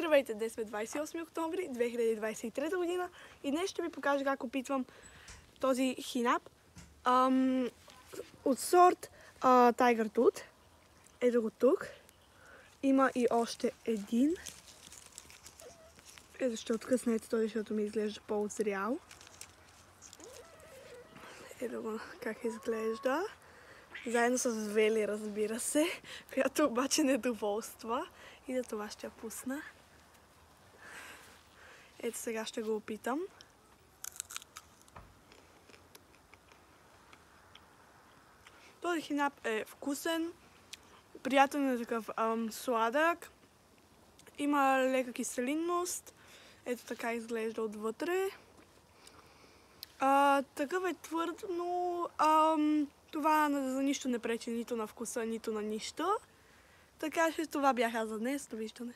Здравейте, днес сме 28 октомври 2023 година и днес ще ви покажа как опитвам този хинап от сорт Tiger Tooth. Ето го тук. Има и още един. Ето ще откъснете този, защото ми изглежда по-озрял. Ето го как изглежда. Заедно с Вели, разбира се, която обаче недоволства. И за това ще я пусна. Ето сега ще го опитам. Този хинап е вкусен, приятен е такъв сладък, има лека киселинност, ето така изглежда отвътре. Такъв е твърд, но това за нищо не пречи нито на вкуса, нито на нищо. Така че това бях аз за днес. Довиждане.